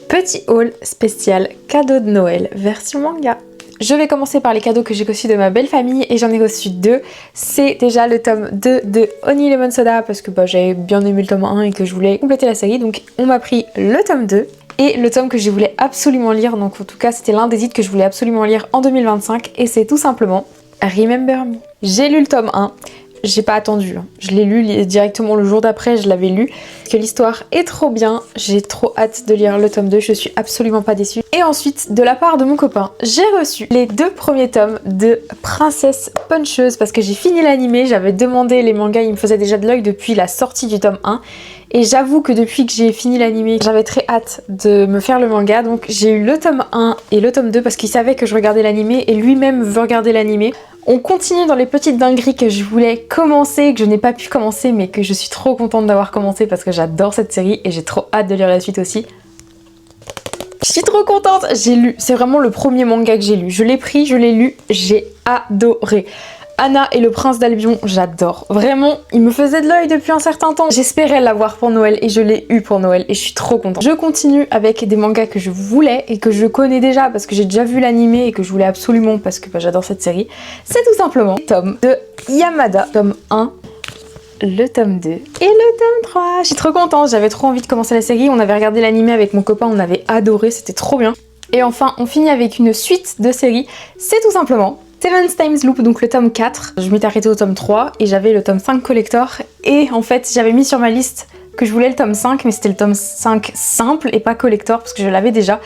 Petit haul spécial cadeau de Noël version manga. Je vais commencer par les cadeaux que j'ai reçus de ma belle famille et j'en ai reçu deux. C'est déjà le tome 2 de Honey Lemon Soda parce que j'avais bien aimé le tome 1 et que je voulais compléter la série. Donc on m'a pris le tome 2 et le tome que je voulais absolument lire. Donc en tout cas c'était l'un des titres que je voulais absolument lire en 2025 et c'est tout simplement Remember Me. J'ai lu le tome 1. J'ai pas attendu, je l'ai lu directement le jour d'après, je l'avais lu. Parce que l'histoire est trop bien, j'ai trop hâte de lire le tome 2, je suis absolument pas déçue. Et ensuite, de la part de mon copain, j'ai reçu les 2 premiers tomes de Princesse Puncheuse parce que j'ai fini l'animé, j'avais demandé les mangas, il me faisait déjà de l'œil depuis la sortie du tome 1. Et j'avoue que depuis que j'ai fini l'animé, j'avais très hâte de me faire le manga. Donc j'ai eu le tome 1 et le tome 2 parce qu'il savait que je regardais l'animé et lui-même veut regarder l'animé. On continue dans les petites dingueries que je voulais commencer, que je n'ai pas pu commencer, mais que je suis trop contente d'avoir commencé parce que j'adore cette série et j'ai trop hâte de lire la suite aussi. Je suis trop contente, j'ai lu, c'est vraiment le premier manga que j'ai lu. Je l'ai pris, je l'ai lu, j'ai adoré. Anna et le prince d'Albion, j'adore. Vraiment, il me faisait de l'œil depuis un certain temps. J'espérais l'avoir pour Noël et je l'ai eu pour Noël et je suis trop contente. Je continue avec des mangas que je voulais et que je connais déjà parce que j'ai déjà vu l'animé et que je voulais absolument parce que j'adore cette série. C'est tout simplement le tome de Yamada, tome 1, le tome 2 et le tome 3. Je suis trop contente, j'avais trop envie de commencer la série. On avait regardé l'animé avec mon copain, on avait adoré, c'était trop bien. Et enfin, on finit avec une suite de séries. C'est tout simplement Seven Times Loop, donc le tome 4. Je m'étais arrêtée au tome 3 et j'avais le tome 5 collector. Et en fait, j'avais mis sur ma liste que je voulais le tome 5, mais c'était le tome 5 simple et pas collector parce que je l'avais déjà.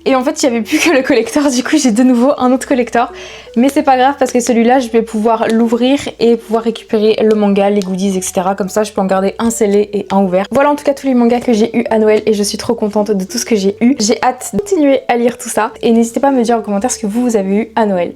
Et en fait, il n'y avait plus que le collector, du coup j'ai de nouveau un autre collector. Mais c'est pas grave parce que celui-là, je vais pouvoir l'ouvrir et pouvoir récupérer le manga, les goodies, etc. Comme ça, je peux en garder un scellé et un ouvert. Voilà en tout cas tous les mangas que j'ai eu à Noël et je suis trop contente de tout ce que j'ai eu. J'ai hâte de continuer à lire tout ça. Et n'hésitez pas à me dire en commentaire ce que vous avez eu à Noël.